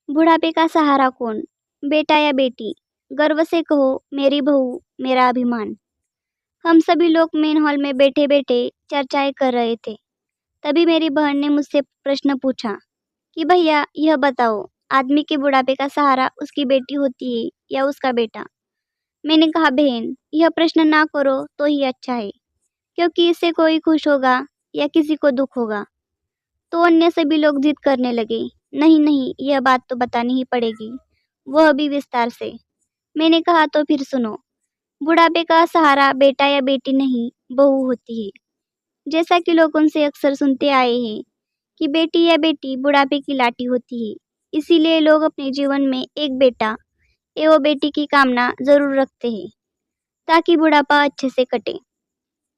बुढ़ापे का सहारा कौन, बेटा या बेटी? गर्व से कहो मेरी बहू, मेरा अभिमान। हम सभी लोग मेन हॉल में बैठे बैठे चर्चाएं कर रहे थे। तभी मेरी बहन ने मुझसे प्रश्न पूछा कि भैया यह बताओ, आदमी के बुढ़ापे का सहारा उसकी बेटी होती है या उसका बेटा? मैंने कहा बहन, यह प्रश्न ना करो तो ही अच्छा है, क्योंकि इससे कोई खुश होगा या किसी को दुख होगा। तो अन्य सभी लोग जिद करने लगे, नहीं नहीं, यह बात तो बतानी ही पड़ेगी, वह भी विस्तार से। मैंने कहा तो फिर सुनो, बुढ़ापे का सहारा बेटा या बेटी नहीं, बहू होती है। जैसा कि लोग उनसे अक्सर सुनते आए हैं कि बेटी या बेटी बुढ़ापे की लाठी होती है, इसीलिए लोग अपने जीवन में एक बेटा एवं बेटी की कामना जरूर रखते हैं ताकि बुढ़ापा अच्छे से कटे।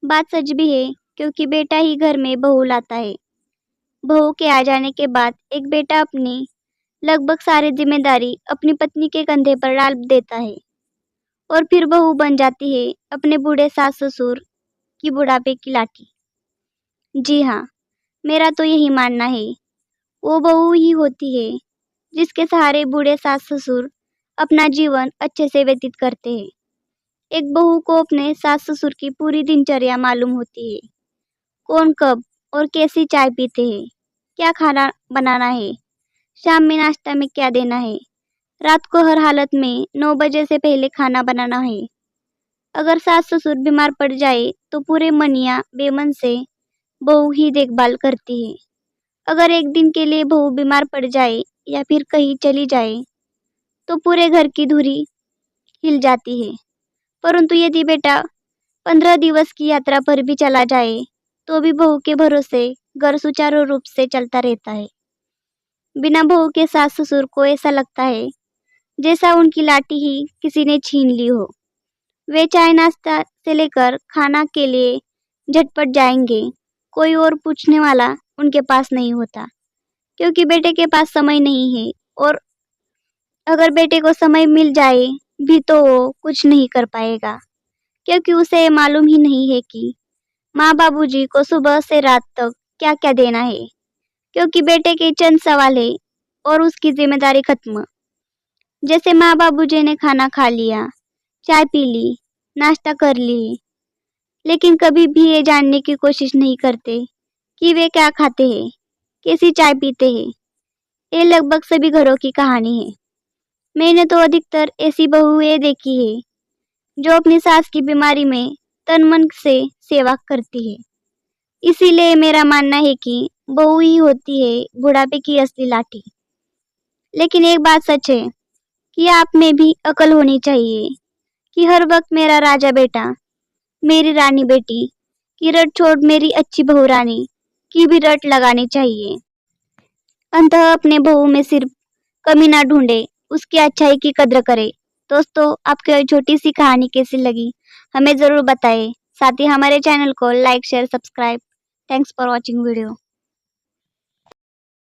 बात सच भी है, क्योंकि बेटा ही घर में बहू लाता है। बहू के आ जाने के बाद एक बेटा अपनी लगभग सारी जिम्मेदारी अपनी पत्नी के कंधे पर डाल देता है और फिर बहू बन जाती है अपने बूढ़े सास ससुर की बुढ़ापे की लाठी। जी हाँ, मेरा तो यही मानना है, वो बहू ही होती है जिसके सहारे बूढ़े सास ससुर अपना जीवन अच्छे से व्यतीत करते हैं। एक बहू को अपने सास ससुर की पूरी दिनचर्या मालूम होती है, कौन कब और कैसी चाय पीते हैं, क्या खाना बनाना है, शाम में नाश्ता में क्या देना है, रात को हर हालत में 9 बजे से पहले खाना बनाना है। अगर सास ससुर बीमार पड़ जाए तो पूरे मन या बेमन से बहू ही देखभाल करती है। अगर एक दिन के लिए बहू बीमार पड़ जाए या फिर कहीं चली जाए तो पूरे घर की धुरी हिल जाती है। परंतु यदि बेटा 15 दिवस की यात्रा पर भी चला जाए तो भी बहू के भरोसे घर सुचारू रूप से चलता रहता है। बिना बहू के सास ससुर को ऐसा लगता है जैसा उनकी लाठी ही किसी ने छीन ली हो। वे चाय नाश्ता से लेकर खाना के लिए झटपट जाएंगे, कोई और पूछने वाला उनके पास नहीं होता, क्योंकि बेटे के पास समय नहीं है। और अगर बेटे को समय मिल जाए भी तो वो कुछ नहीं कर पाएगा, क्योंकि उसे ये मालूम ही नहीं है कि माँ बाबूजी को सुबह से रात तक क्या क्या देना है, क्योंकि बेटे के चंद सवाल है और उसकी जिम्मेदारी खत्म। जैसे माँ बाबूजी ने खाना खा लिया, चाय पी ली, नाश्ता कर ली, लेकिन कभी भी ये जानने की कोशिश नहीं करते कि वे क्या खाते हैं, कैसी चाय पीते हैं। ये लगभग सभी घरों की कहानी है। मैंने तो अधिकतर ऐसी बहुएं देखी है जो अपनी सास की बीमारी में तन मन से सेवा करती है। इसीलिए मेरा मानना है कि बहू ही होती है बुढ़ापे की असली लाठी। लेकिन एक बात सच है कि आप में भी अकल होनी चाहिए कि हर वक्त मेरा राजा बेटा, मेरी रानी बेटी की रट छोड़ मेरी अच्छी बहू रानी की भी रट लगानी चाहिए। अंततः अपने बहू में सिर्फ कमी ना ढूंढे, उसकी अच्छाई की कद्र करे। दोस्तों, आपको ये छोटी सी कहानी कैसी लगी हमें ज़रूर बताएं। साथ ही हमारे चैनल को like share subscribe. Thanks for watching video.